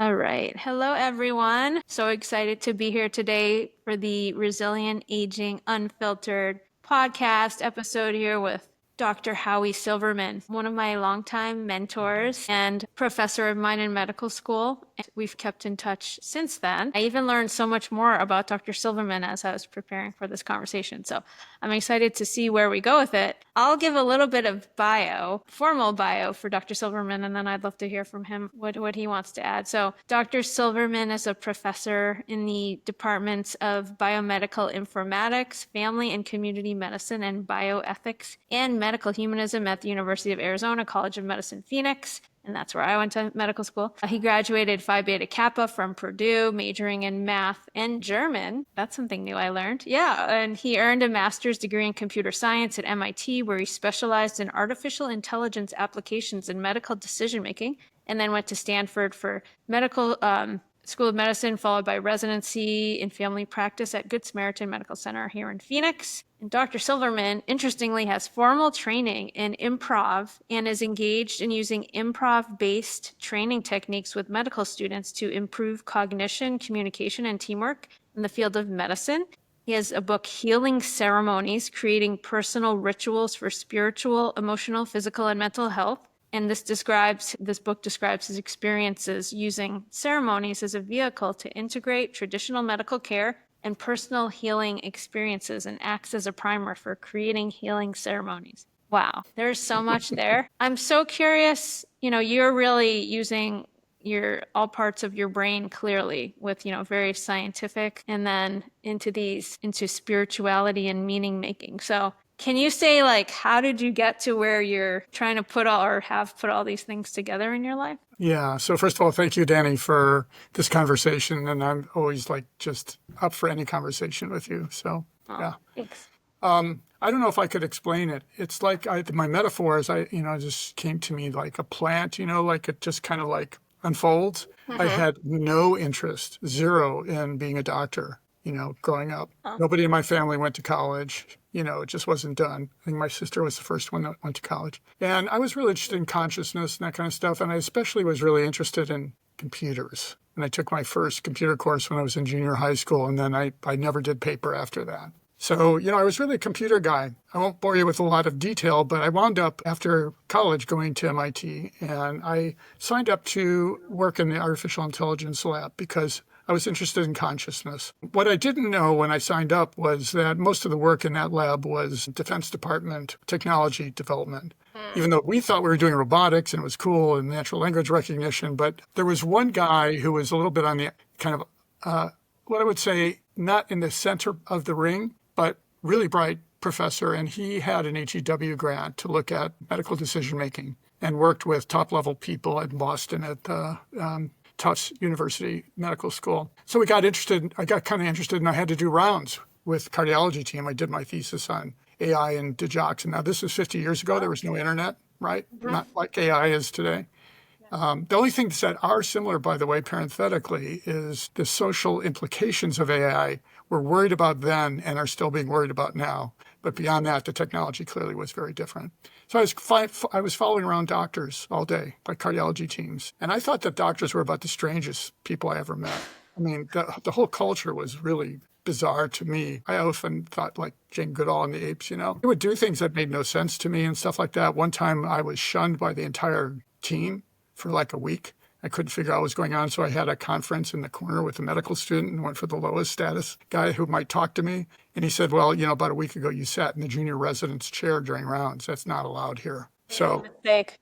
All right. Hello, everyone. So excited to be here today for the Resilient Aging Unfiltered podcast episode here with Dr. Howie Silverman, one of my longtime mentors and professor of mine in medical school. And we've kept in touch since then. I even learned so much more about Dr. Silverman as I was preparing for this conversation. So I'm excited to see where we go with it. I'll give a little bit of formal bio for Dr. Silverman, and then I'd love to hear from him what he wants to add. So Dr. Silverman is a professor in the departments of biomedical informatics, family and community medicine, and bioethics, and medical humanism at the University of Arizona College of Medicine, Phoenix. And that's where I went to medical school. He graduated Phi Beta Kappa from Purdue, majoring in math and German. That's something new I learned. Yeah, and he earned a master's degree in computer science at MIT, where he specialized in artificial intelligence applications in medical decision-making, and then went to Stanford for medical School of Medicine, followed by residency in family practice at Good Samaritan Medical Center here in Phoenix. And Dr. Silverman, interestingly, has formal training in improv and is engaged in using improv-based training techniques with medical students to improve cognition, communication, and teamwork in the field of medicine. He has a book, Healing Ceremonies, Creating Personal Rituals for Spiritual, Emotional, Physical, and Mental Health. And this book describes his experiences using ceremonies as a vehicle to integrate traditional medical care and personal healing experiences, and acts as a primer for creating healing ceremonies. Wow, there's so much there. I'm so curious, you're really using all parts of your brain clearly with, very scientific, and then into spirituality and meaning making. So can you say, how did you get to where you're trying to have put all these things together in your life? Yeah. So first of all, thank you, Dani, for this conversation. And I'm always just up for any conversation with you. So, yeah. Thanks. I don't know if I could explain it. It's like my metaphors, just came to me like a plant, it just kind of unfolds. Mm-hmm. I had no interest, zero, in being a doctor, growing up. Nobody in my family went to college. It just wasn't done. I think my sister was the first one that went to college. And I was really interested in consciousness and that kind of stuff. And I especially was really interested in computers. And I took my first computer course when I was in junior high school. And then I never did paper after that. So, I was really a computer guy. I won't bore you with a lot of detail, but I wound up after college going to MIT. And I signed up to work in the artificial intelligence lab because I was interested in consciousness. What I didn't know when I signed up was that most of the work in that lab was Defense Department technology development. Even though we thought we were doing robotics and it was cool and natural language recognition, but there was one guy who was a little bit on the kind of, what I would say, not in the center of the ring, but really bright professor. And he had an HEW grant to look at medical decision-making and worked with top-level people in Boston at the Tufts University Medical School. So I got kind of interested, and I had to do rounds with cardiology team. I did my thesis on AI and digoxin. Now, this was 50 years ago. There was no internet, right? Not like AI is today. The only things that are similar, by the way, parenthetically, is the social implications of AI we're worried about then and are still being worried about now. But beyond that, the technology clearly was very different. So I was following around doctors all day, like cardiology teams. And I thought that doctors were about the strangest people I ever met. I mean, the whole culture was really bizarre to me. I often thought like Jane Goodall and the Apes, They would do things that made no sense to me and stuff like that. One time I was shunned by the entire team for like a week. I couldn't figure out what was going on, so I had a conference in the corner with a medical student and went for the lowest status guy who might talk to me. And he said, well, about a week ago you sat in the junior resident's chair during rounds. That's not allowed here. So, mistake.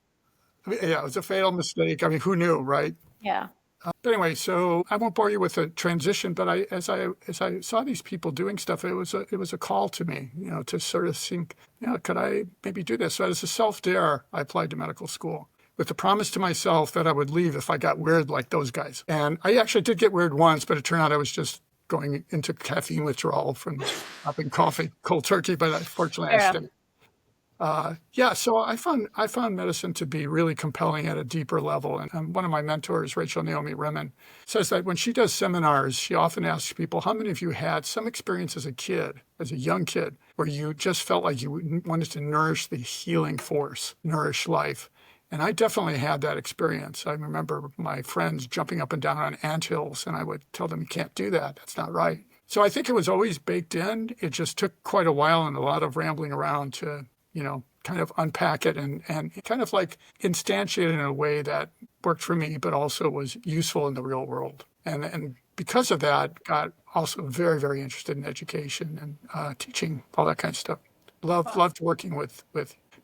Yeah, it was a fatal mistake. I mean, who knew, right? Yeah. But anyway, so I won't bore you with the transition, but as I saw these people doing stuff, it was a call to me, to sort of think, could I maybe do this? So as a self-dare, I applied to medical school, with the promise to myself that I would leave if I got weird like those guys. And I actually did get weird once, but it turned out I was just going into caffeine withdrawal from popping coffee cold turkey, but unfortunately I stayed. So I found medicine to be really compelling at a deeper level. And one of my mentors, Rachel Naomi Remen, says that when she does seminars, she often asks people, how many of you had some experience as a young kid, where you just felt like you wanted to nourish the healing force, nourish life? And I definitely had that experience. I remember my friends jumping up and down on anthills, and I would tell them, you can't do that. That's not right. So I think it was always baked in. It just took quite a while and a lot of rambling around to, kind of unpack it and kind of like instantiate it in a way that worked for me, but also was useful in the real world. And because of that, got also very, very interested in education and teaching, all that kind of stuff. Loved working with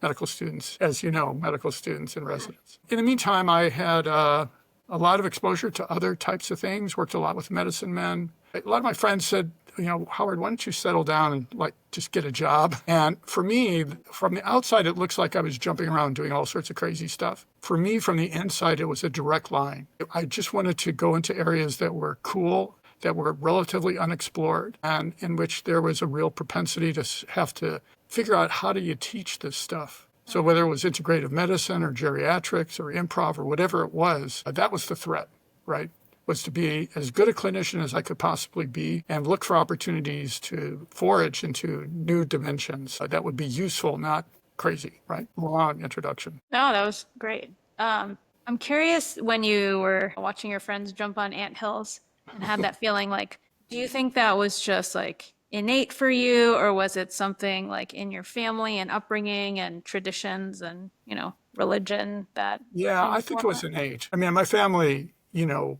medical students, as you know, medical students and residents. In the meantime, I had a lot of exposure to other types of things, worked a lot with medicine men. A lot of my friends said, Howard, why don't you settle down and just get a job? And for me, from the outside, it looks like I was jumping around doing all sorts of crazy stuff. For me, from the inside, it was a direct line. I just wanted to go into areas that were cool, that were relatively unexplored, and in which there was a real propensity to have to figure out how do you teach this stuff. So whether it was integrative medicine or geriatrics or improv or whatever it was, that was the threat, right? Was to be as good a clinician as I could possibly be and look for opportunities to forage into new dimensions that would be useful, not crazy, right? Long introduction. No, that was great. I'm curious, when you were watching your friends jump on anthills and had that feeling, like, do you think that was just like innate for you, or was it something like in your family and upbringing and traditions and, religion that Yeah, I think it informed was that? innate. I mean, my family,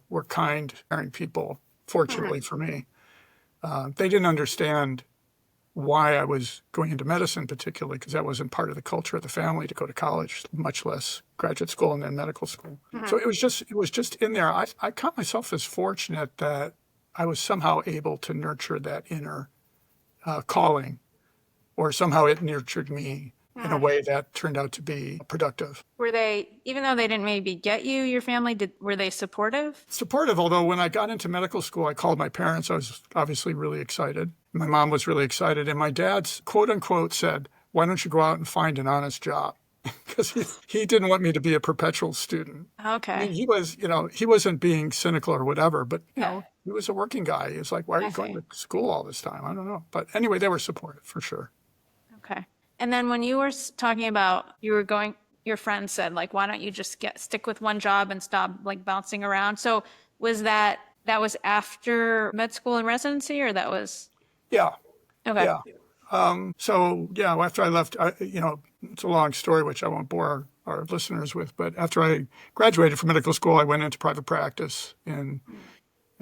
were kind, caring people, fortunately for me. They didn't understand why I was going into medicine particularly, because that wasn't part of the culture of the family to go to college, much less graduate school and then medical school. So it was just in there. I count myself as fortunate that I was somehow able to nurture that inner calling, or somehow it nurtured me in a way that turned out to be productive. Were they, even though they didn't maybe get you, your family, were they supportive? Supportive, although when I got into medical school, I called my parents. I was obviously really excited. My mom was really excited. And my dad's quote unquote said, why don't you go out and find an honest job? Because he didn't want me to be a perpetual student. Okay. I mean, he was, he wasn't being cynical or whatever, but, Yeah. he was a working guy. He was like, why are I you going see. to school all this time? I don't know. But anyway, they were supportive for sure. Okay. And then when you were talking about you were going, your friend said, like, why don't you just stick with one job and stop like bouncing around? So was that was after med school and residency, or that was Yeah. okay? Yeah. So yeah, after I left, it's a long story, which I won't bore our listeners with, but after I graduated from medical school, I went into private practice in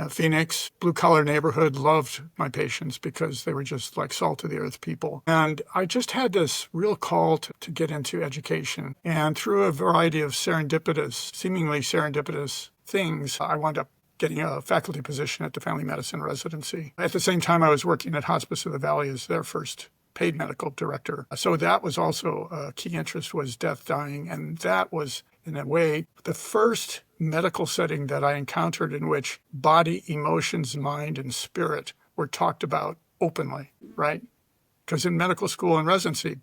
Phoenix, blue collar neighborhood, loved my patients because they were just like salt of the earth people. And I just had this real call to get into education. And through a variety of seemingly serendipitous things, I wound up getting a faculty position at the family medicine residency. At the same time, I was working at Hospice of the Valley as their first paid medical director. So that was also a key interest, was death, dying. And that was, in a way, the first medical setting that I encountered in which body, emotions, mind, and spirit were talked about openly, right? Because in medical school and residency,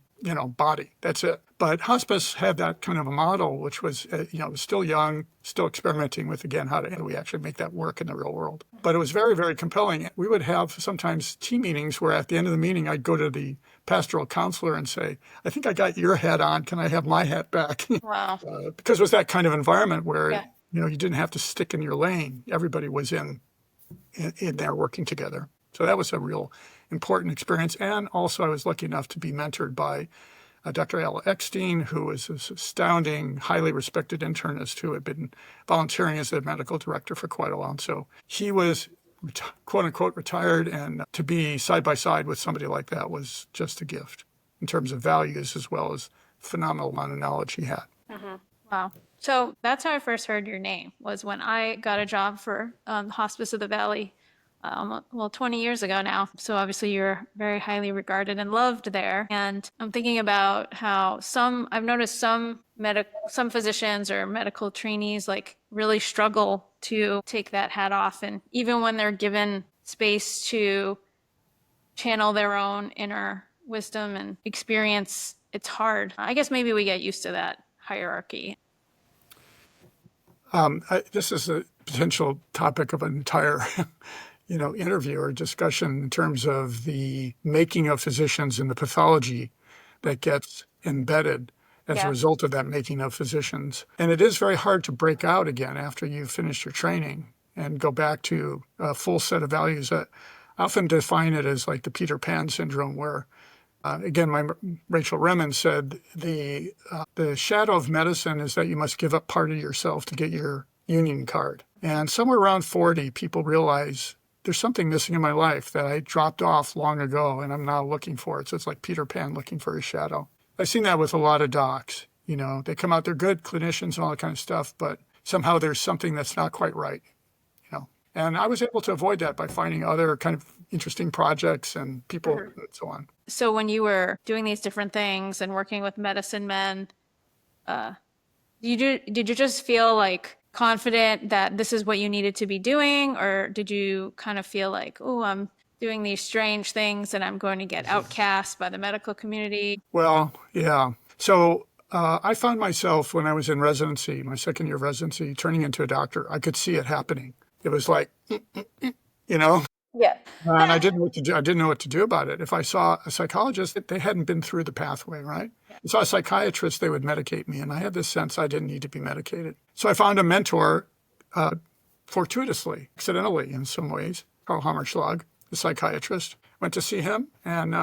body, that's it. But hospice had that kind of a model, which was, still young, still experimenting with, again, how do we actually make that work in the real world. But it was very, very compelling. We would have sometimes team meetings where at the end of the meeting, I'd go to the pastoral counselor and say, I think I got your hat on. Can I have my hat back? Wow. Because it was that kind of environment where, Yeah. you didn't have to stick in your lane. Everybody was in there working together. So that was a real important experience. And also I was lucky enough to be mentored by Dr. Al Eckstein, who was this astounding, highly respected internist who had been volunteering as a medical director for quite a while. So he was, quote unquote, retired, and to be side by side with somebody like that was just a gift in terms of values as well as phenomenal amount of knowledge he had. Wow. So that's how I first heard your name, was when I got a job for Hospice of the Valley, 20 years ago now. So obviously you're very highly regarded and loved there. And I'm thinking about how I've noticed some physicians or medical trainees like really struggle to take that hat off. And even when they're given space to channel their own inner wisdom and experience, it's hard. I guess maybe we get used to that hierarchy. This is a potential topic of an entire, interview or discussion in terms of the making of physicians and the pathology that gets embedded as a Yeah. result of that making of physicians. And it is very hard to break out again after you've finished your training and go back to a full set of values. I often define it as like the Peter Pan syndrome, where again, Rachel Remen said the shadow of medicine is that you must give up part of yourself to get your union card. And somewhere around 40, people realize there's something missing in my life that I dropped off long ago and I'm now looking for it. So it's like Peter Pan looking for his shadow. I've seen that with a lot of docs. You know, they come out, they're good clinicians and all that kind of stuff, but somehow there's something that's not quite right. And I was able to avoid that by finding other kind of interesting projects and people and so on. So when you were doing these different things and working with medicine men, did you just feel like confident that this is what you needed to be doing, or did you kind of feel like, oh, I'm doing these strange things and I'm going to get outcast by the medical community? Well, yeah. So I found myself when I was in residency, my second year of residency, turning into a doctor. I could see it happening. It was like, you know, Yeah. and I didn't know what to do. I didn't know what to do about it. If I saw a psychologist, they hadn't been through the pathway, right? If I saw a psychiatrist, they would medicate me. And I had this sense I didn't need to be medicated. So I found a mentor fortuitously, accidentally in some ways, Karl Hammerschlag, the psychiatrist. Went to see him and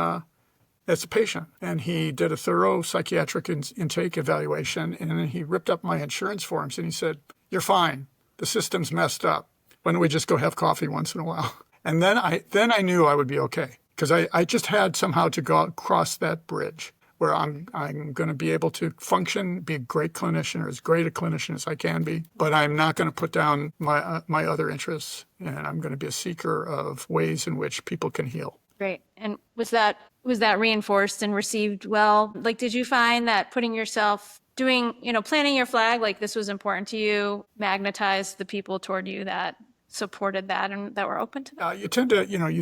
as a patient. And he did a thorough psychiatric intake evaluation. And then he ripped up my insurance forms and he said, "You're fine. The system's messed up. Why don't we just go have coffee once in a while?" And then I knew I would be okay, because I just had somehow to go across that bridge where I'm going to be able to function, be a great clinician, or as great a clinician as I can be, but I'm not going to put down my other interests, and I'm going to be a seeker of ways in which people can heal. Great. And was that reinforced and received well? Like, did you find that putting yourself doing, planting your flag, like this was important to you, magnetized the people toward you that supported that and that were open to that? You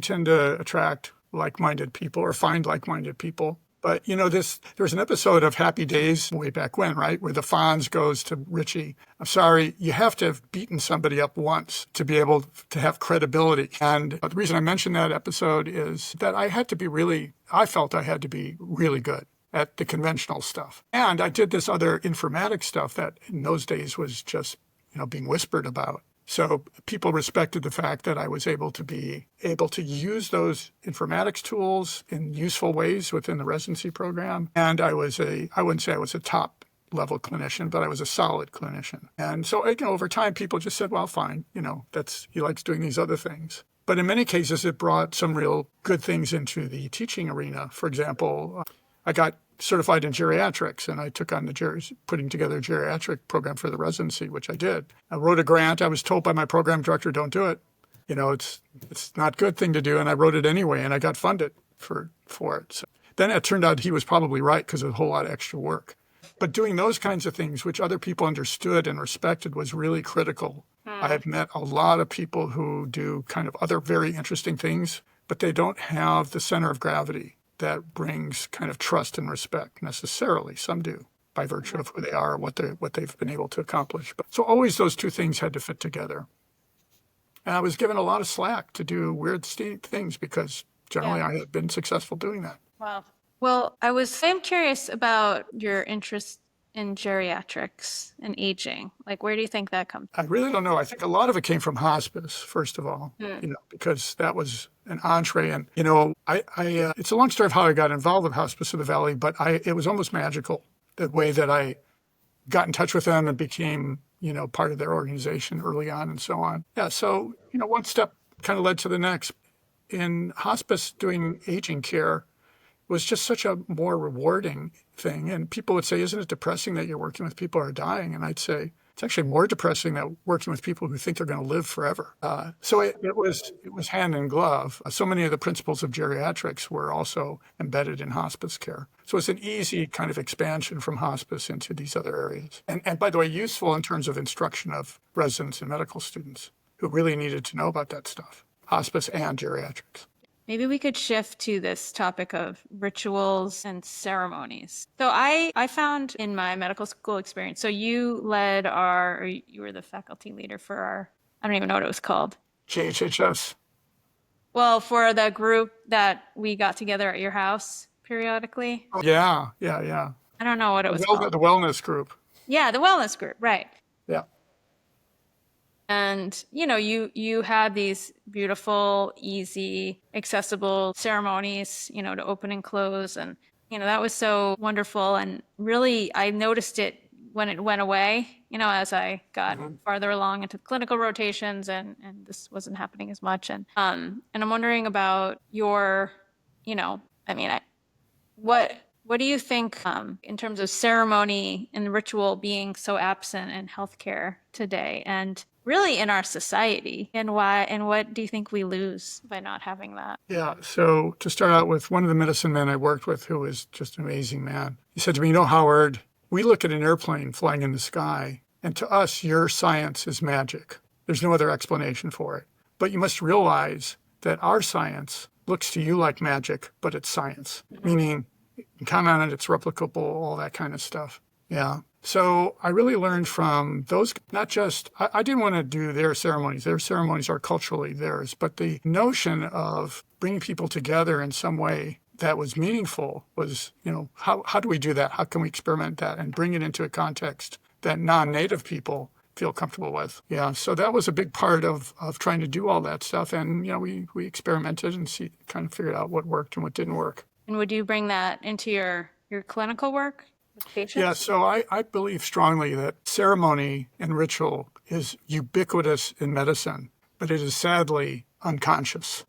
tend to attract like-minded people or find like-minded people. But there was an episode of Happy Days way back when, right, where the Fonz goes to Richie, "I'm sorry, you have to have beaten somebody up once to be able to have credibility." And the reason I mention that episode is that I felt I had to be really good at the conventional stuff. And I did this other informatics stuff that in those days was just, being whispered about. So people respected the fact that I was able to use those informatics tools in useful ways within the residency program. And I wouldn't say I was a top level clinician, but I was a solid clinician. And so, over time, people just said, well, fine, he likes doing these other things. But in many cases, it brought some real good things into the teaching arena. For example, I got certified in geriatrics, and I took on putting together a geriatric program for the residency, which I did. I wrote a grant. I was told by my program director, "Don't do it. It's not a good thing to do." And I wrote it anyway, and I got funded for it. So then it turned out he was probably right, because of a whole lot of extra work. But doing those kinds of things, which other people understood and respected, was really critical. I have met a lot of people who do kind of other very interesting things, but they don't have the center of gravity that brings kind of trust and respect necessarily. Some do, by virtue of who they are, what they've been able to accomplish. But so always those two things had to fit together. And I was given a lot of slack to do weird things, because generally I had been successful doing that. Wow. Well, I'm curious about your interest in geriatrics and aging. Like, where do you think that comes I really don't know. I think a lot of it came from hospice, first of all, because that was an entree. And, it's a long story of how I got involved with Hospice of the Valley, but it was almost magical, the way that I got in touch with them and became, part of their organization early on and so on. Yeah, so, one step kind of led to the next. In hospice, doing aging care was just such a more rewarding thing. And people would say, "Isn't it depressing that you're working with people who are dying?" And I'd say, it's actually more depressing that working with people who think they're going to live forever. So it was hand in glove. So many of the principles of geriatrics were also embedded in hospice care. So it's an easy kind of expansion from hospice into these other areas. And by the way, useful in terms of instruction of residents and medical students who really needed to know about that stuff, hospice and geriatrics. Maybe we could shift to this topic of rituals and ceremonies. So I found in my medical school experience, so you were the faculty leader for I don't even know what it was called. JHHS. Well, for the group that we got together at your house periodically. Yeah. I don't know what it was called. The wellness group. Yeah, the wellness group, right. Yeah. And you had these beautiful, easy, accessible ceremonies, to open and close. And, that was so wonderful. And really, I noticed it when it went away, as I got farther along into clinical rotations and this wasn't happening as much. And I'm wondering about your, I mean, what do you think in terms of ceremony and ritual being so absent in healthcare today and really in our society? And why and what do you think we lose by not having that? Yeah. So to start out with, one of the medicine men I worked with, who was just an amazing man, he said to me, Howard, we look at an airplane flying in the sky, and to us, your science is magic. There's no other explanation for it. But you must realize that our science looks to you like magic, but it's science, meaning you can count on it, it's replicable, all that kind of stuff. Yeah. So I really learned from those, not just, I didn't want to do their ceremonies. Their ceremonies are culturally theirs, but the notion of bringing people together in some way that was meaningful was, how do we do that? How can we experiment that and bring it into a context that non-native people feel comfortable with? Yeah, so that was a big part of trying to do all that stuff. And, we experimented and kind of figured out what worked and what didn't work. And would you bring that into your clinical work with patients? Yeah, so I believe strongly that ceremony and ritual is ubiquitous in medicine, but it is sadly unconscious,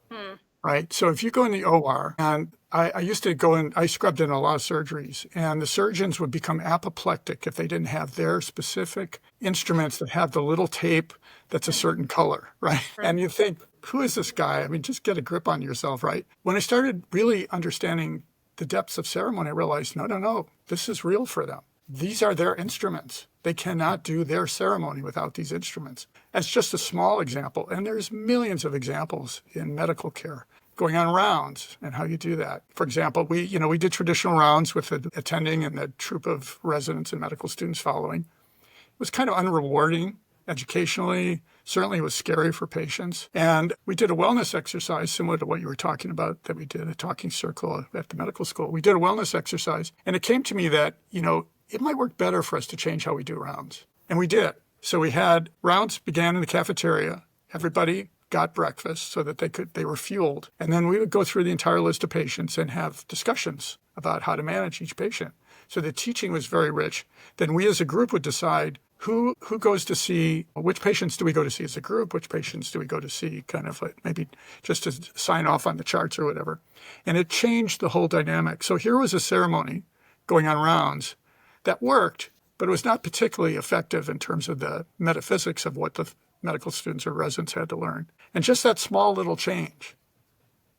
right? So if you go in the OR, and I used to go in, I scrubbed in a lot of surgeries, and the surgeons would become apoplectic if they didn't have their specific instruments that have the little tape that's a certain color, right? And you think, who is this guy? I mean, just get a grip on yourself, right? When I started really understanding the depths of ceremony, I realized, no, this is real for them. These are their instruments. They cannot do their ceremony without these instruments. That's just a small example. And there's millions of examples in medical care going on rounds and how you do that. For example, we did traditional rounds with the attending and the troop of residents and medical students following. It was kind of unrewarding educationally. Certainly it was scary for patients. And we did a wellness exercise similar to what you were talking about that we did, a talking circle at the medical school. We did a wellness exercise. And it came to me that, it might work better for us to change how we do rounds. And we did. So we had rounds began in the cafeteria. Everybody got breakfast so that they were fueled. And then we would go through the entire list of patients and have discussions about how to manage each patient. So the teaching was very rich. Then we as a group would decide who goes to see, which patients do we go to see as a group, which patients do we go to see kind of like maybe just to sign off on the charts or whatever. And it changed the whole dynamic. So here was a ceremony going on rounds that worked, but it was not particularly effective in terms of the metaphysics of what the medical students or residents had to learn. And just that small little change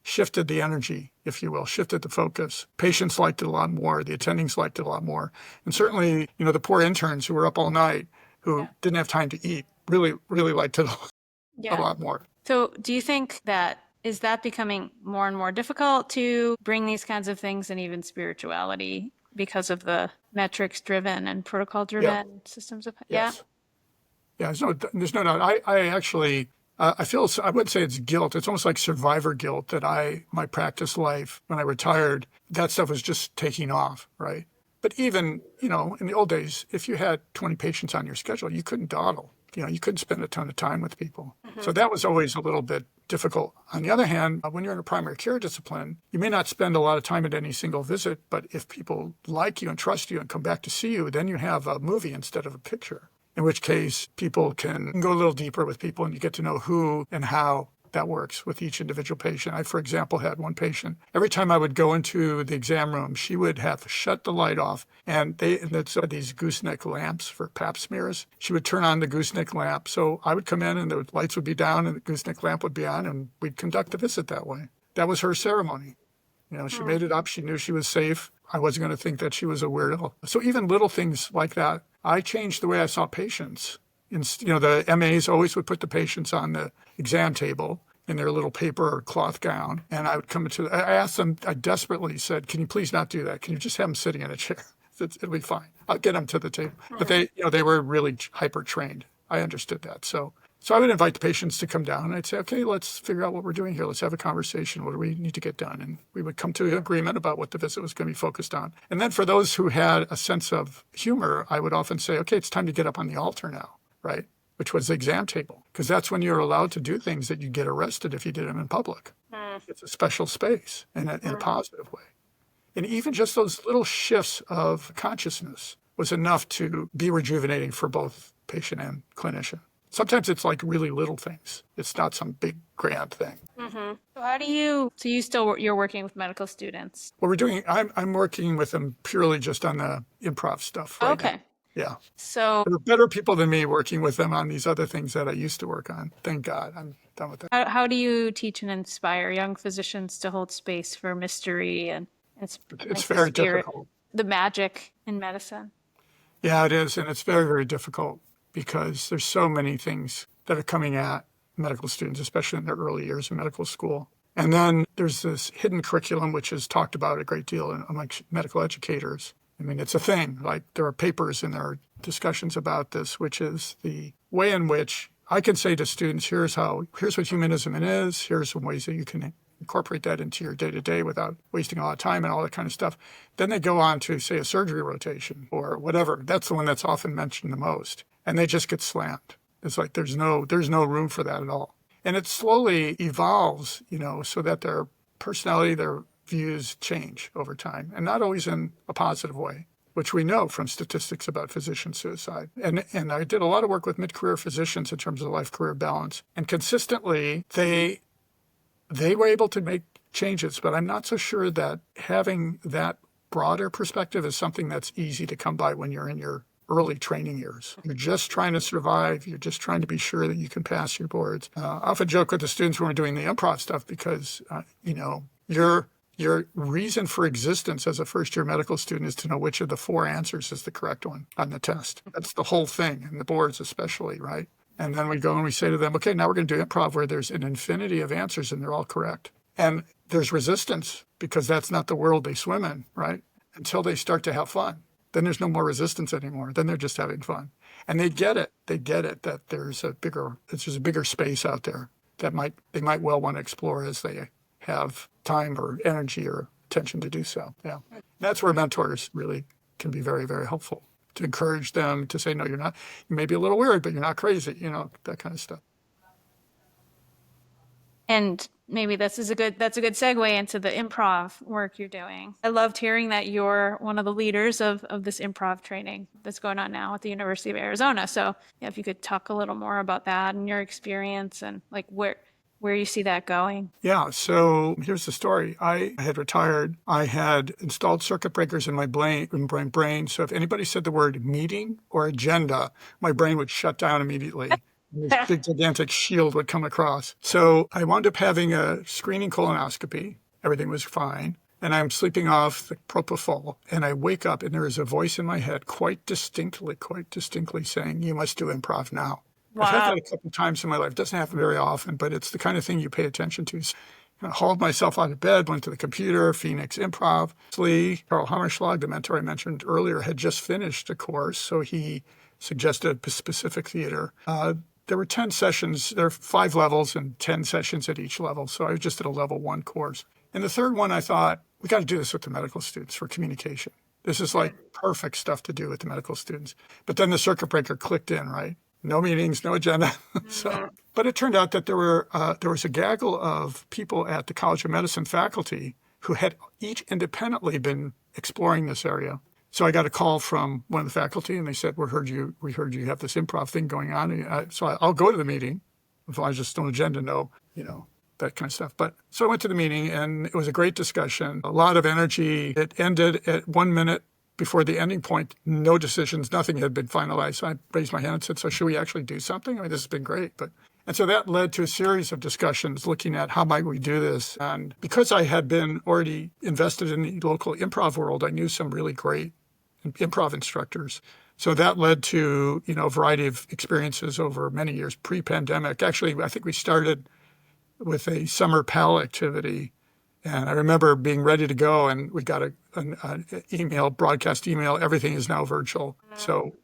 shifted the energy, if you will, shifted the focus. Patients liked it a lot more. The attendings liked it a lot more. And certainly, the poor interns who were up all night, who didn't have time to eat, really, really liked it a lot more. So do you think is that becoming more and more difficult to bring these kinds of things and even spirituality because of the metrics-driven and protocol-driven systems of Yes. Yeah, there's no doubt. I actually, I feel, I wouldn't say it's guilt. It's almost like survivor guilt that my practice life, when I retired, that stuff was just taking off, right? But even, in the old days, if you had 20 patients on your schedule, you couldn't dawdle. You couldn't spend a ton of time with people. So that was always a little bit difficult. On the other hand, when you're in a primary care discipline, you may not spend a lot of time at any single visit, but if people like you and trust you and come back to see you, then you have a movie instead of a picture. In which case, people can go a little deeper with people and you get to know who and how that works with each individual patient. I, for example, had one patient. Every time I would go into the exam room, she would have shut the light off. And it's these gooseneck lamps for pap smears. She would turn on the gooseneck lamp. So I would come in and the lights would be down and the gooseneck lamp would be on and we'd conduct the visit that way. That was her ceremony. She made it up. She knew she was safe. I wasn't going to think that she was a weirdo. So even little things like that, I changed the way I saw patients. The MAs always would put the patients on the exam table in their little paper or cloth gown. And I would I asked them, I desperately said, can you please not do that? Can you just have them sitting in a chair? It'll be fine. I'll get them to the table. But they were really hyper trained. I understood that. So So I would invite the patients to come down and I'd say, okay, let's figure out what we're doing here. Let's have a conversation. What do we need to get done? And we would come to an agreement about what the visit was going to be focused on. And then for those who had a sense of humor, I would often say, okay, it's time to get up on the altar now, right? Which was the exam table, because that's when you're allowed to do things that you get arrested if you did them in public. It's a special space in a positive way. And even just those little shifts of consciousness was enough to be rejuvenating for both patient and clinician. Sometimes it's like really little things. It's not some big grand thing. So you're working with medical students? What we're doing, I'm working with them purely just on the improv stuff right now. Yeah. So There are better people than me working with them on these other things that I used to work on. Thank God I'm done with that. how do you teach and inspire young physicians to hold space for mystery and It's like very the spirit, difficult. the magic in medicine? Yeah, it is. And it's very, very difficult because there's so many things that are coming at medical students, especially in their early years in medical school. And then there's this hidden curriculum, which is talked about a great deal amongst medical educators. I mean, it's a thing. Like there are papers and there are discussions about this, which is the way in which I can say to students, here's what humanism is. Here's some ways that you can incorporate that into your day-to-day without wasting a lot of time and all that kind of stuff. Then they go on to, say, a surgery rotation or whatever. That's the one that's often mentioned the most. And they just get slammed. It's like there's no room for that at all. And it slowly evolves, so that their personality, their views change over time, and not always in a positive way, which we know from statistics about physician suicide. And I did a lot of work with mid-career physicians in terms of life-career balance. And consistently, they were able to make changes, but I'm not so sure that having that broader perspective is something that's easy to come by when you're in your early training years. You're just trying to survive. You're just trying to be sure that you can pass your boards. I often joke with the students when we're doing the improv stuff because, your reason for existence as a first-year medical student is to know which of the 4 answers is the correct one on the test. That's the whole thing, and the boards especially, right? And then we go and we say to them, okay, now we're going to do improv where there's an infinity of answers and they're all correct. And there's resistance because that's not the world they swim in, right? Until they start to have fun. Then there's no more resistance anymore. Then they're just having fun. And they get it. They get it that there's a bigger space out there that they might well want to explore as they have time or energy or attention to do so. Yeah. That's where mentors really can be very, very helpful to encourage them to say, no, you're not, you may be a little weird, but you're not crazy, that kind of stuff. And maybe that's a good segue into the improv work you're doing. I loved hearing that you're one of the leaders of this improv training that's going on now at the University of Arizona. So yeah, if you could talk a little more about that and your experience and like where you see that going. Yeah, so here's the story. I had retired. I had installed circuit breakers in my brain. So if anybody said the word meeting or agenda, my brain would shut down immediately. This big gigantic shield would come across. So I wound up having a screening colonoscopy. Everything was fine. And I'm sleeping off the propofol. And I wake up and there is a voice in my head quite distinctly saying, you must do improv now. Wow. I've had that a couple of times in my life. It doesn't happen very often, but it's the kind of thing you pay attention to. So I hauled myself out of bed, went to the computer, Phoenix Improv. Carl Hammerschlag, the mentor I mentioned earlier, had just finished a course, so he suggested a specific theater. There were 10 sessions. There are 5 levels and 10 sessions at each level, so I was just at a level 1 course. And the third one, I thought, we got to do this with the medical students for communication. This is like perfect stuff to do with the medical students. But then the circuit breaker clicked in, right? No meetings, no agenda. But it turned out that there was a gaggle of people at the College of Medicine faculty who had each independently been exploring this area. So I got a call from one of the faculty, and they said, we heard you have this improv thing going on. So I'll go to the meeting. If I just don't agenda, that kind of stuff. But so I went to the meeting, and it was a great discussion, a lot of energy. It ended at 1 minute before the ending point, no decisions, nothing had been finalized. So I raised my hand and said, so should we actually do something? I mean, this has been great. And so that led to a series of discussions looking at how might we do this. And because I had been already invested in the local improv world, I knew some really great improv instructors. So that led to, a variety of experiences over many years pre-pandemic. Actually, I think we started with a summer PAL activity. And I remember being ready to go, and we got an email, broadcast email, everything is now virtual. So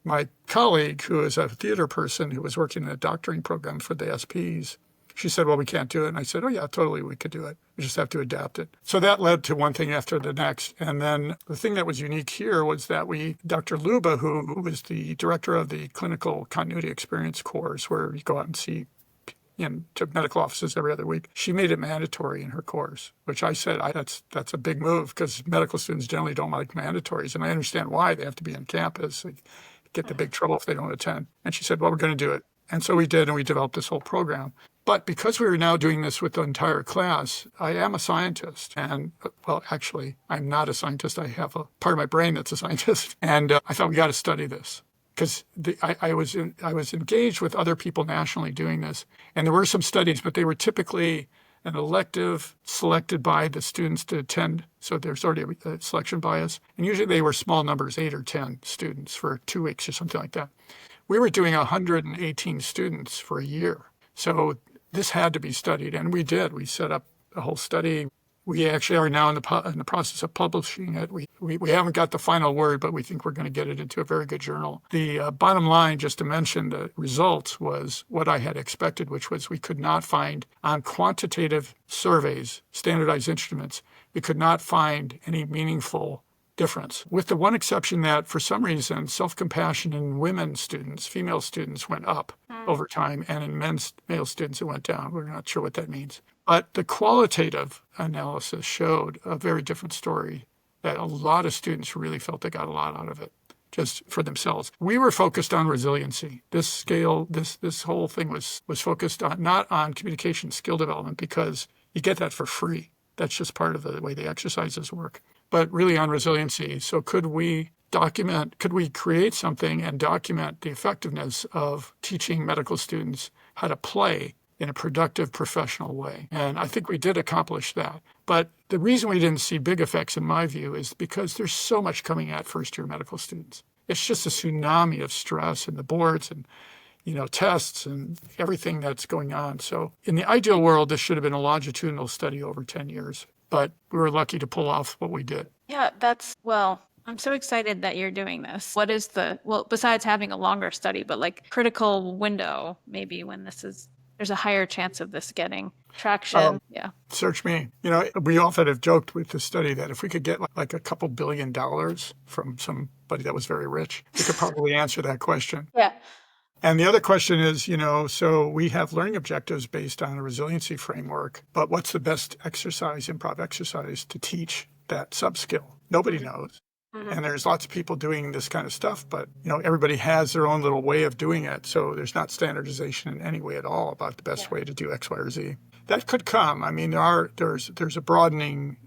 my colleague, who is a theater person who was working in a doctoring program for the SPs, she said, well, we can't do it. And I said, oh, yeah, totally, we could do it. We just have to adapt it. So that led to one thing after the next. And then the thing that was unique here was that Dr. Luba, who was the director of the clinical continuity experience course, where you go out and see to medical offices every other week, she made it mandatory in her course, which I said, that's a big move because medical students generally don't like mandatories. And I understand why. They have to be on campus. They get the big trouble if they don't attend. And she said, well, we're going to do it. And so we did, and we developed this whole program. But because we were now doing this with the entire class, I am a scientist. And, well, actually, I'm not a scientist. I have a part of my brain that's a scientist. And I thought, we got to study this. Because I was engaged with other people nationally doing this. And there were some studies, but they were typically an elective selected by the students to attend. So there's already a selection bias. And usually they were small numbers, 8 or 10 students for 2 weeks or something like that. We were doing 118 students for a year. So this had to be studied, and we did. We set up a whole study. We actually are now in the process of publishing it. We haven't got the final word, but we think we're going to get it into a very good journal. The bottom line, just to mention the results, was what I had expected, which was we could not find on quantitative surveys, standardized instruments, we could not find any meaningful difference, with the one exception that for some reason self-compassion in women students, female students, went up over time, and in male students it went down. We're not sure what that means. But the qualitative analysis showed a very different story, that a lot of students really felt they got a lot out of it just for themselves. We were focused on resiliency. This scale, this whole thing was focused on not on communication skill development, because you get that for free. That's just part of the way the exercises work. But really on resiliency. So could we create something and document the effectiveness of teaching medical students how to play in a productive, professional way? And I think we did accomplish that. But the reason we didn't see big effects, in my view, is because there's so much coming at first-year medical students. It's just a tsunami of stress and the boards and tests and everything that's going on. So in the ideal world, this should have been a longitudinal study over 10 years. But we were lucky to pull off what we did. Yeah, I'm so excited that you're doing this. What is besides having a longer study, but like critical window, maybe when there's a higher chance of this getting traction. Yeah. Search me. We often have joked with the study that if we could get like a couple $1 billion from somebody that was very rich, we could probably answer that question. Yeah. And the other question is, so we have learning objectives based on a resiliency framework, but what's the best improv exercise to teach that sub-skill? Nobody knows. Mm-hmm. And there's lots of people doing this kind of stuff, but, everybody has their own little way of doing it. So there's not standardization in any way at all about the best way to do X, Y, or Z. That could come. I mean, there's a broadening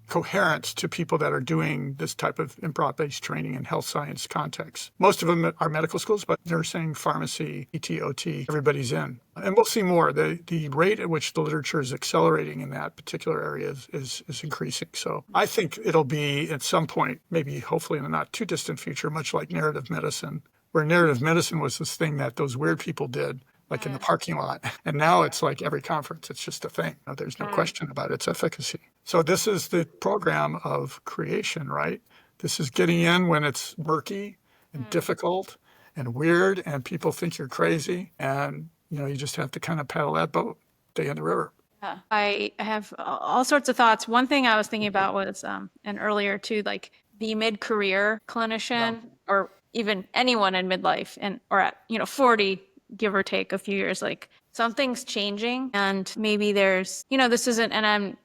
coherence to people that are doing this type of improv-based training in health science contexts. Most of them are medical schools, but nursing, pharmacy, ET, OT, everybody's in. And we'll see more. The rate at which the literature is accelerating in that particular area is increasing. So I think it'll be at some point, maybe hopefully in the not too distant future, much like narrative medicine, where narrative medicine was this thing that those weird people did, like in the parking lot. And now it's like every conference, it's just a thing. There's no question about its efficacy. So this is the program of creation, right? This is getting in when it's murky and difficult and weird and people think you're crazy. And, you just have to kind of paddle that boat, stay in the river. Yeah. I have all sorts of thoughts. One thing I was thinking about was, and earlier too, like the mid-career clinician or even anyone in midlife or at, 40, give or take a few years, like something's changing and maybe there's, this isn't, and I'm,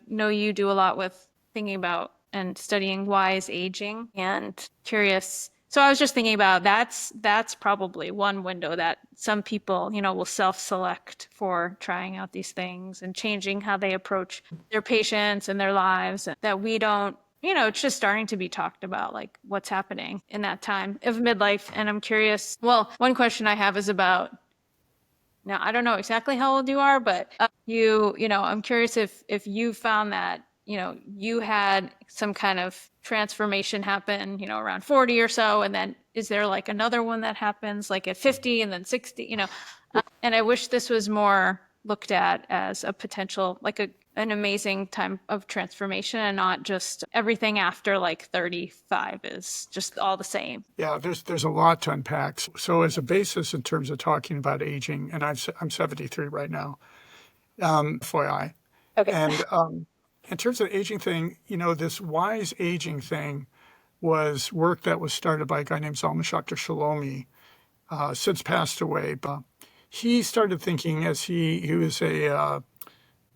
know you do a lot with thinking about and studying wise aging and curious. So I was just thinking about that's probably one window that some people, will self-select for trying out these things and changing how they approach their patients and their lives, and that we don't, it's just starting to be talked about, like what's happening in that time of midlife. And I'm curious, one question I have is about, now I don't know exactly how old you are, but I'm curious if you found that, you had some kind of transformation happen, around 40 or so. And then is there like another one that happens like at 50 and then 60, and I wish this was more looked at as a potential, like an amazing time of transformation, and not just everything after like 35 is just all the same. Yeah, there's a lot to unpack. So as a basis in terms of talking about aging, and I'm 73 right now, FYI. Okay. And in terms of the aging thing, this wise aging thing was work that was started by a guy named Zalman Dr. Shalomi, since passed away. But he started thinking as he was a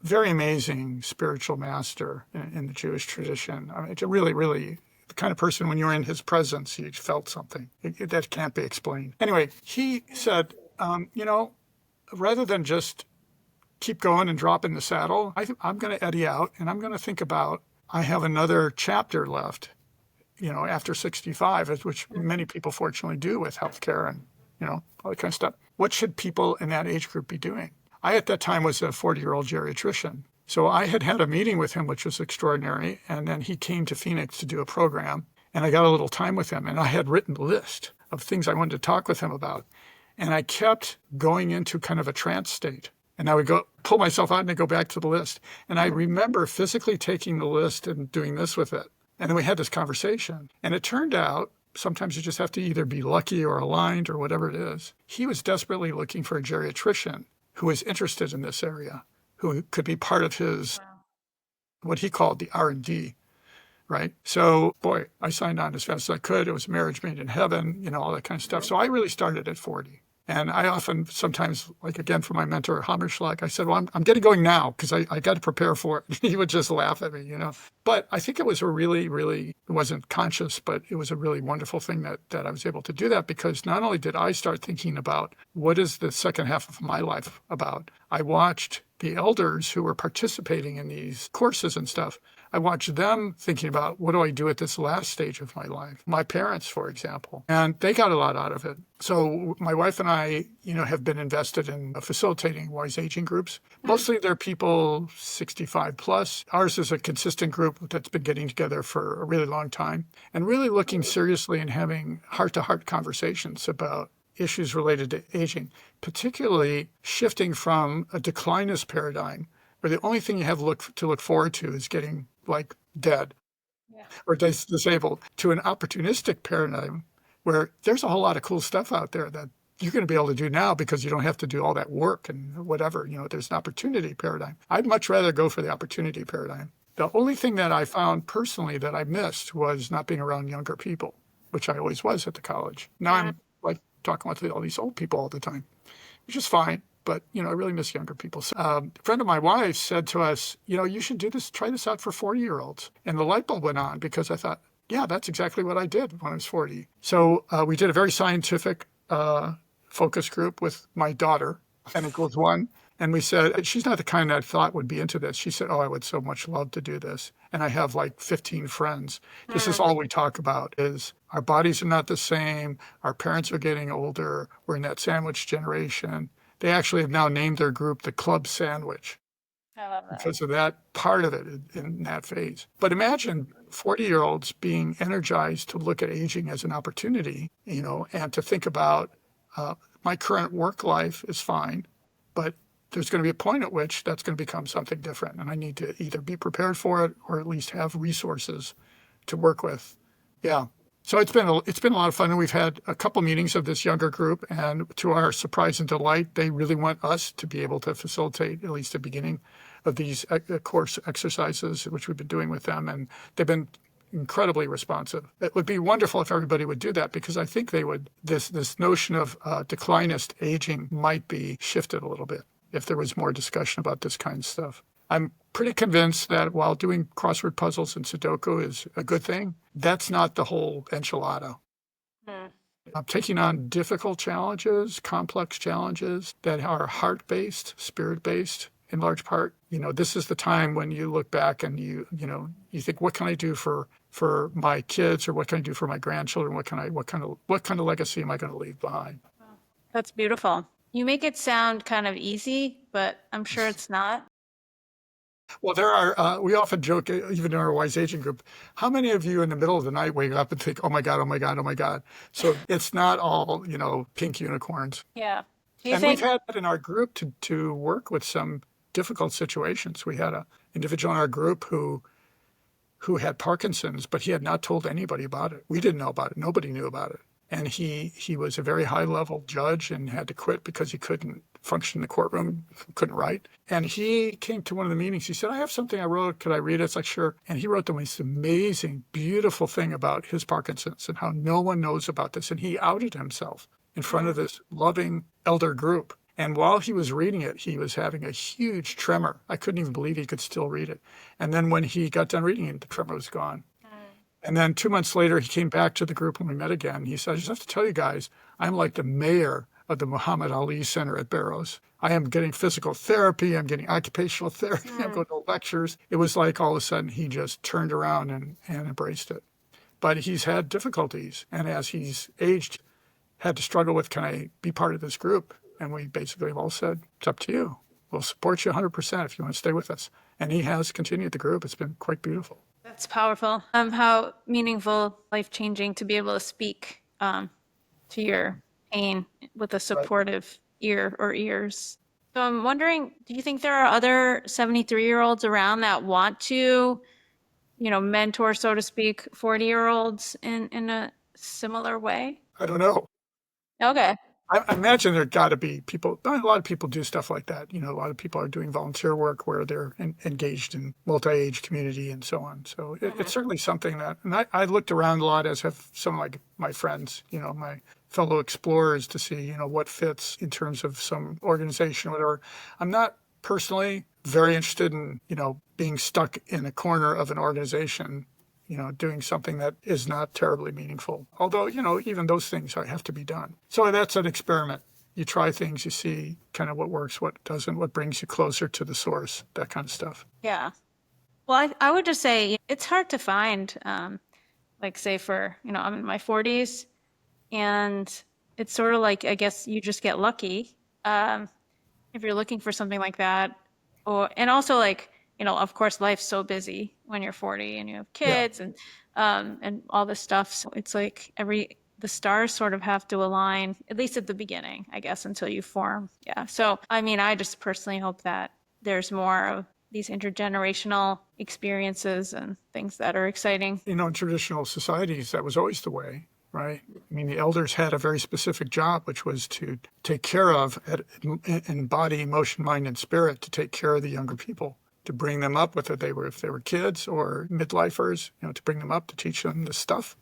very amazing spiritual master in the Jewish tradition. I mean, it's a really, really the kind of person when you're in his presence, you felt something that can't be explained. Anyway, he said, rather than just keep going and drop in the saddle, I'm going to eddy out and I'm going to think about I have another chapter left, after 65, which many people fortunately do with healthcare and, all that kind of stuff. What should people in that age group be doing? I, at that time, was a 40-year-old geriatrician. So I had a meeting with him, which was extraordinary. And then he came to Phoenix to do a program. And I got a little time with him. And I had written a list of things I wanted to talk with him about. And I kept going into kind of a trance state. And I would pull myself out and I'd go back to the list. And I remember physically taking the list and doing this with it. And then we had this conversation. And it turned out sometimes you just have to either be lucky or aligned or whatever it is. He was desperately looking for a geriatrician who was interested in this area, who could be part of his, what he called the R&D, right? So, boy, I signed on as fast as I could. It was marriage made in heaven, all that kind of stuff. So I really started at 40. And I often, sometimes, like again, for my mentor, Hammerschlag, I said, well, I'm getting going now because I got to prepare for it. He would just laugh at me, But I think it was a really, really, it wasn't conscious, but it was a really wonderful thing that I was able to do that because not only did I start thinking about what is the second half of my life about, I watched the elders who were participating in these courses and stuff. I watched them thinking about what do I do at this last stage of my life? My parents, for example, and they got a lot out of it. So my wife and I, have been invested in facilitating wise aging groups. Mostly they're people 65 plus. Ours is a consistent group that's been getting together for a really long time and really looking seriously and having heart-to-heart conversations about issues related to aging, particularly shifting from a declinist paradigm where the only thing you have to look forward to is getting like dead or disabled to an opportunistic paradigm where there's a whole lot of cool stuff out there that you're going to be able to do now because you don't have to do all that work and whatever, there's an opportunity paradigm. I'd much rather go for the opportunity paradigm. The only thing that I found personally that I missed was not being around younger people, which I always was at the college. Now I'm like talking with all these old people all the time, which is fine. But, I really miss younger people. So, a friend of my wife's said to us, you should try this out for 40-year-olds. And the light bulb went on because I thought, yeah, that's exactly what I did when I was 40. So we did a very scientific focus group with my daughter, N equals 1. And we said, she's not the kind that I thought would be into this. She said, oh, I would so much love to do this. And I have like 15 friends. This is all we talk about is our bodies are not the same. Our parents are getting older. We're in that sandwich generation. They actually have now named their group the Club Sandwich. I love that. Because of that part of it in that phase. But imagine 40-year-olds being energized to look at aging as an opportunity, and to think about my current work life is fine, but there's going to be a point at which that's going to become something different. And I need to either be prepared for it or at least have resources to work with. Yeah. So it's been a lot of fun, and we've had a couple meetings of this younger group, and to our surprise and delight, they really want us to be able to facilitate at least the beginning of these course exercises, which we've been doing with them, and they've been incredibly responsive. It would be wonderful if everybody would do that because I think they would. This notion of declinist aging might be shifted a little bit if there was more discussion about this kind of stuff. I'm pretty convinced that while doing crossword puzzles and Sudoku is a good thing, that's not the whole enchilada. I'm taking on difficult challenges, complex challenges that are heart-based, spirit-based in large part. This is the time when you look back and you think, what can I do for my kids, or what can I do for my grandchildren? What kind of legacy am I going to leave behind? That's beautiful. You make it sound kind of easy, but I'm sure it's not. Well, there are, we often joke, even in our wise aging group, how many of you in the middle of the night wake up and think, oh my God, oh my God, oh my God. So it's not all, pink unicorns. Yeah. Do you And we've think? had that in our group to work with some difficult situations. We had an individual in our group who had Parkinson's, but he had not told anybody about it. We didn't know about it. Nobody knew about it. And he was a very high level judge and had to quit because he couldn't function in the courtroom, couldn't write. And he came to one of the meetings. He said, I have something I wrote. Could I read it? It's like, sure. And he wrote the most amazing, beautiful thing about his Parkinson's and how no one knows about this. And he outed himself in front of this loving elder group. And while he was reading it, he was having a huge tremor. I couldn't even believe he could still read it. And then when he got done reading it, the tremor was gone. And then 2 months later, he came back to the group when we met again. He said, I just have to tell you guys, I'm like the mayor of the Muhammad Ali Center at Barrows. I am getting physical therapy. I'm getting occupational therapy. I'm going to lectures. It was like all of a sudden he just turned around and embraced it. But he's had difficulties. And as he's aged, had to struggle with, can I be part of this group? And we basically all said, it's up to you. We'll support you 100% if you want to stay with us. And he has continued the group. It's been quite beautiful. That's powerful. How meaningful, life-changing to be able to speak to your pain with a Right. supportive ear or ears. So I'm wondering, do you think there are other 73-year-olds around that want to, mentor, so to speak, 40-year-olds in a similar way? I don't know. Okay. I imagine there got to be people. A lot of people do stuff like that. A lot of people are doing volunteer work where they're engaged in multi-age community and so on. So it's certainly something that. And I looked around a lot, as have some like my friends, my fellow explorers, to see what fits in terms of some organization or whatever. I'm not personally very interested in being stuck in a corner of an organization, doing something that is not terribly meaningful. Although, even those things have to be done. So that's an experiment. You try things, you see kind of what works, what doesn't, what brings you closer to the source, that kind of stuff. Yeah. Well, I would just say it's hard to find, like say for, I'm in my 40s and it's sort of like, I guess you just get lucky. If you're looking for something like that, and also like, of course life's so busy when you're 40 and you have Yeah. kids and all this stuff. So it's like the stars sort of have to align, at least at the beginning, I guess, until you form. Yeah. So, I mean, I just personally hope that there's more of these intergenerational experiences and things that are exciting. In traditional societies, that was always the way, right? I mean, the elders had a very specific job, which was to take care of, in body, emotion, mind, and spirit, to take care of the younger people, to bring them up, whether if they were kids or midlifers, to bring them up, to teach them the stuff.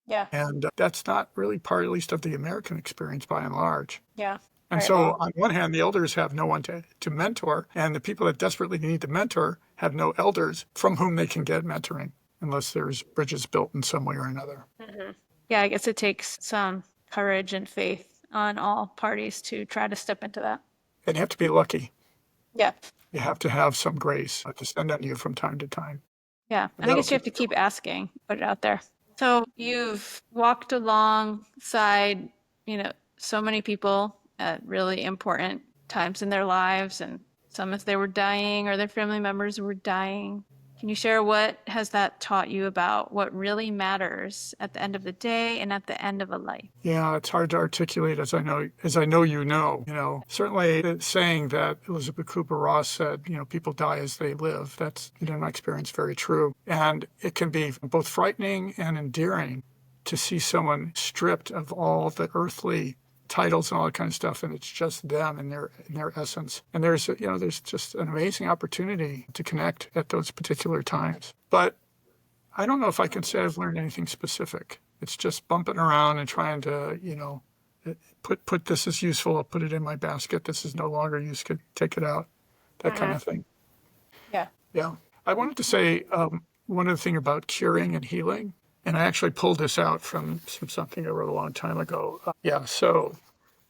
Yeah. And that's not really part, at least of the American experience by and large. Yeah. And Right. so on one hand, the elders have no one to mentor, and the people that desperately need to mentor have no elders from whom they can get mentoring, unless there's bridges built in some way or another. Yeah, I guess it takes some courage and faith on all parties to try to step into that. And you have to be lucky. Yeah. You have to have some grace descend on you from time to time. Yeah. And And I that'll guess you have keep to you keep asking, put it out there. So you've walked alongside, so many people at really important times in their lives, and some if they were dying or their family members were dying. Can you share what has that taught you about what really matters at the end of the day and at the end of a life? Yeah, it's hard to articulate, as I know you know. Certainly the saying that Elizabeth Kubler-Ross said, people die as they live. That's, in my experience, very true. And it can be both frightening and endearing to see someone stripped of all the earthly titles and all that kind of stuff, and it's just them in their essence. And there's just an amazing opportunity to connect at those particular times. But I don't know if I can say I've learned anything specific. It's just bumping around and trying to, put this is useful, I'll put it in my basket. This is no longer useful, take it out, that kind of thing. Yeah. Yeah. I wanted to say one other thing about curing and healing, and I actually pulled this out from something I wrote a long time ago. So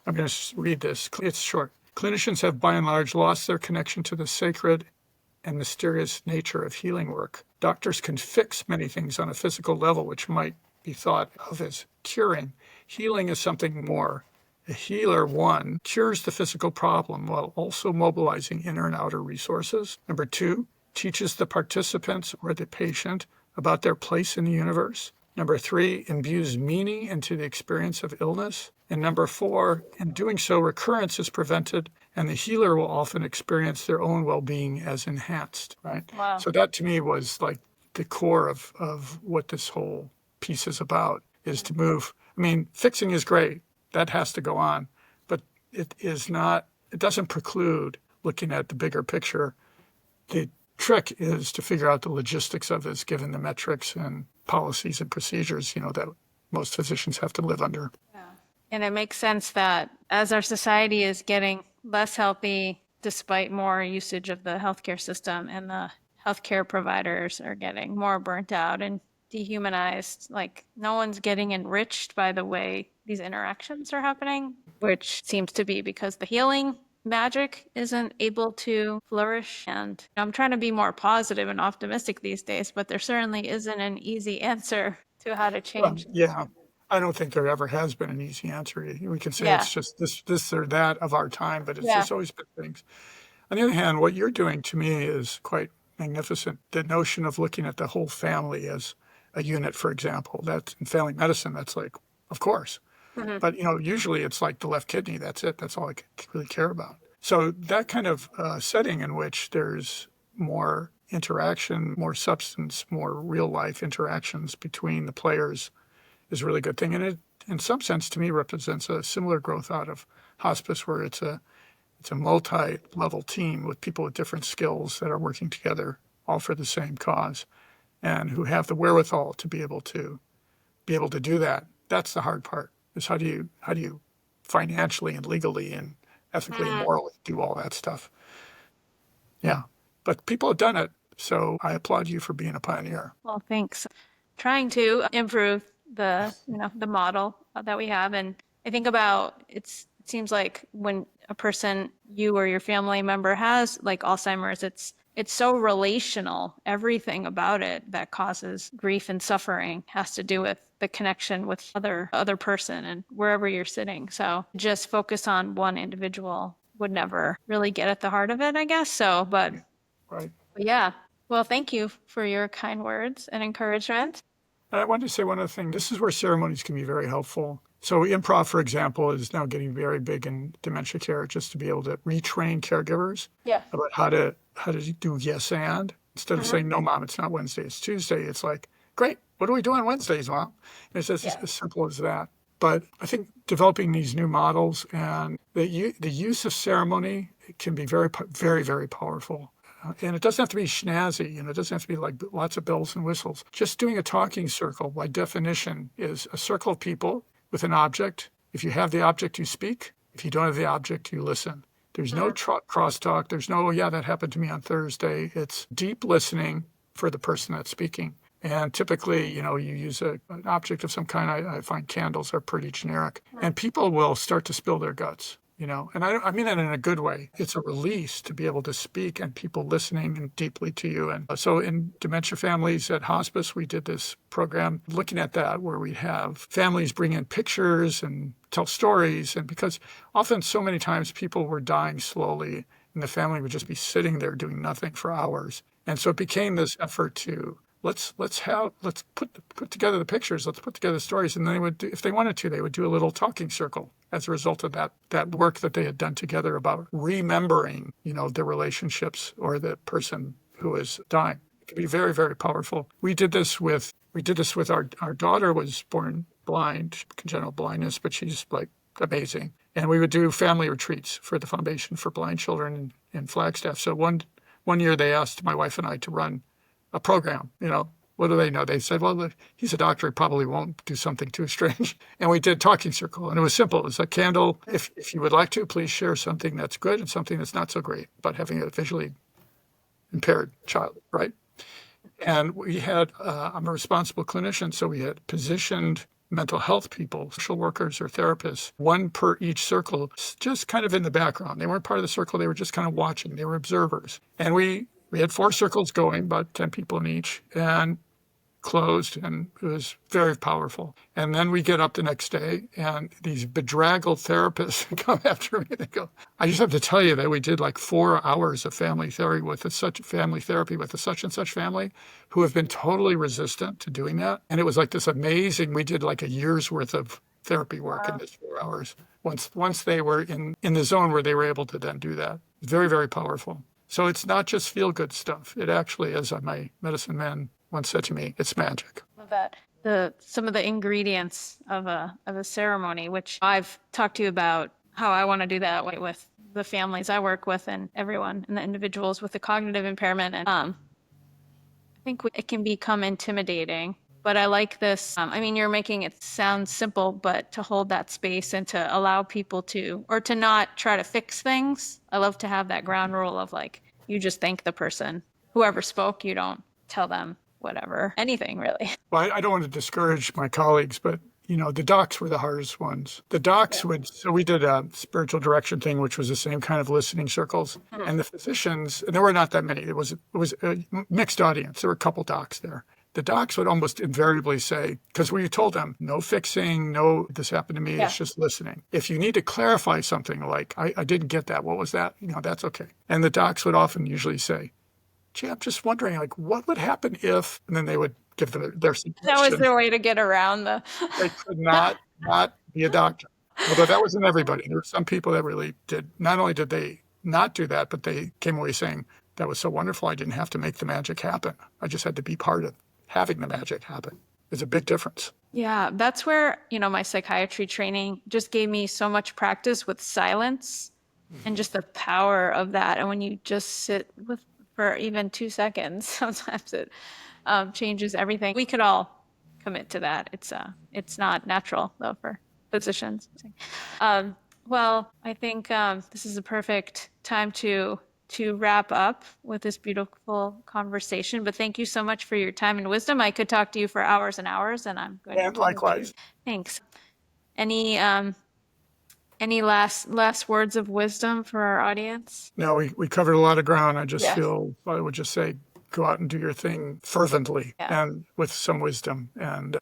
I'm going to read this. It's short. Clinicians have by and large lost their connection to the sacred and mysterious nature of healing work. Doctors can fix many things on a physical level, which might be thought of as curing. Healing is something more. A healer, one, cures the physical problem while also mobilizing inner and outer resources. Number two, teaches the participants or the patient about their place in the universe. Number 3, imbues meaning into the experience of illness. And number 4, in doing so, recurrence is prevented and the healer will often experience their own well-being as enhanced, right? Wow. So that to me was like the core of what this whole piece is about, is to move. I mean, fixing is great. That has to go on, but it doesn't preclude looking at the bigger picture. The trick is to figure out the logistics of this, given the metrics and policies and procedures, that most physicians have to live under. Yeah. And it makes sense that as our society is getting less healthy, despite more usage of the healthcare system, and the healthcare providers are getting more burnt out and dehumanized, like no one's getting enriched by the way these interactions are happening, which seems to be because the healing magic isn't able to flourish. And I'm trying to be more positive and optimistic these days, but there certainly isn't an easy answer to how to change. Yeah, I don't think there ever has been an easy answer. We can say Yeah. it's just this or that of our time, but Yeah. there's always been things. On the other hand, what you're doing to me is quite magnificent. The notion of looking at the whole family as a unit, for example, that's in family medicine, that's like, of course. Mhm. But, usually it's like the left kidney, that's it. That's all I really care about. So that kind of setting in which there's more interaction, more substance, more real life interactions between the players is a really good thing. And it, in some sense, to me, represents a similar growth out of hospice, where it's a multi-level team with people with different skills that are working together, all for the same cause, and who have the wherewithal to be able to do that. That's the hard part, is how do you financially and legally and ethically and morally do all that stuff. Yeah, but people have done it, so I applaud you for being a pioneer. Well, thanks. Trying to improve the model that we have. And I think about it seems like when a person, you or your family member, has like Alzheimer's, it's so relational. Everything about it that causes grief and suffering has to do with the connection with other person and wherever you're sitting. So just focus on one individual would never really get at the heart of it, I guess. So, but Right. yeah. Well, thank you for your kind words and encouragement. And I wanted to say one other thing. This is where ceremonies can be very helpful. So improv, for example, is now getting very big in dementia care, just to be able to retrain caregivers Yeah. about how to do yes and, instead of saying, no, Mom, it's not Wednesday, it's Tuesday. It's like, great, what are we doing Wednesdays, Mom? And it's just as simple as that. But I think developing these new models and the use of ceremony can be very, very, very powerful. And it doesn't have to be snazzy, it doesn't have to be like lots of bells and whistles. Just doing a talking circle, by definition, is a circle of people with an object. If you have the object, you speak. If you don't have the object, you listen. There's no crosstalk. There's no, oh, yeah, that happened to me on Thursday. It's deep listening for the person that's speaking. And typically, you use an object of some kind. I find candles are pretty generic. And people will start to spill their guts. And I mean that in a good way. It's a release to be able to speak and people listening and deeply to you. And so in dementia families at hospice, we did this program looking at that, where we have families bring in pictures and tell stories. And because often so many times people were dying slowly and the family would just be sitting there doing nothing for hours. And so it became this effort to let's put together the pictures, let's put together the stories, and then they would do, if they wanted to, they would do a little talking circle as a result of that work that they had done together about remembering, the relationships or the person who is dying. It can be very, very powerful. We did this with our daughter was born blind, congenital blindness, but she's like amazing. And we would do family retreats for the Foundation for Blind Children in Flagstaff. So one year they asked my wife and I to run a program. What do they know? They said, well, he's a doctor, he probably won't do something too strange. And we did talking circle, and it was simple. It was a candle. If you would like to, please share something that's good and something that's not so great about having a visually impaired child, right? And we had, I'm a responsible clinician, so we had positioned mental health people, social workers or therapists, one per each circle, just kind of in the background. They weren't part of the circle, they were just kind of watching, they were observers. And we had 4 circles going, about 10 people in each. And closed, and it was very powerful. And then we get up the next day, and these bedraggled therapists come after me. They go, I just have to tell you that we did like 4 hours of family therapy with a such and such family who have been totally resistant to doing that. And it was like this amazing, we did like a year's worth of therapy work in this 4 hours. Once they were in the zone where they were able to then do that. Very, very powerful. So it's not just feel-good stuff. It actually, as my medicine man once said to me, it's magic. Love that. Some of the ingredients of a ceremony, which I've talked to you about how I want to do that with the families I work with and everyone and the individuals with the cognitive impairment. And I think it can become intimidating. But I like this. I mean, you're making it sound simple, but to hold that space and to allow people to not try to fix things. I love to have that ground rule of like, you just thank the person, whoever spoke, you don't tell them whatever, anything really. Well, I don't want to discourage my colleagues, but the docs were the hardest ones. The docs so we did a spiritual direction thing, which was the same kind of listening circles. And the physicians, and there were not that many. It was a mixed audience. There were a couple docs there. The docs would almost invariably say, because when you told them, no fixing, no, this happened to me, it's just listening. If you need to clarify something like, I didn't get that, what was that? That's okay. And the docs would often usually say, gee, I'm just wondering, like, what would happen if, and then they would give their suggestion. That was their way to get around the... They could not be a doctor. Although that wasn't everybody. There were some people that really did. Not only did they not do that, but they came away saying, that was so wonderful, I didn't have to make the magic happen. I just had to be part of having the magic happen. It's a big difference. Yeah, that's where, my psychiatry training just gave me so much practice with silence and just the power of that. And when you just sit for even 2 seconds, sometimes it changes everything. We could all commit to that. It's not natural though for physicians. Well, I think this is a perfect time to wrap up with this beautiful conversation. But thank you so much for your time and wisdom. I could talk to you for hours and hours, and I'm going And likewise. Thanks. Any last words of wisdom for our audience? No, we covered a lot of ground. I just feel I would just say, go out and do your thing fervently and with some wisdom, and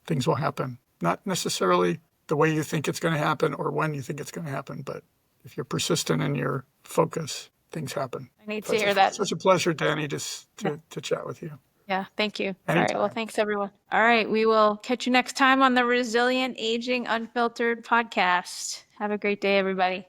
things will happen. Not necessarily the way you think it's going to happen or when you think it's going to happen, but if you're persistent in your focus, things happen. I need to hear that. Such a pleasure, Dani, to chat with you. Yeah, thank you. Anytime. All right, well, thanks everyone. All right, we will catch you next time on the Resilient Aging Unfiltered podcast. Have a great day, everybody.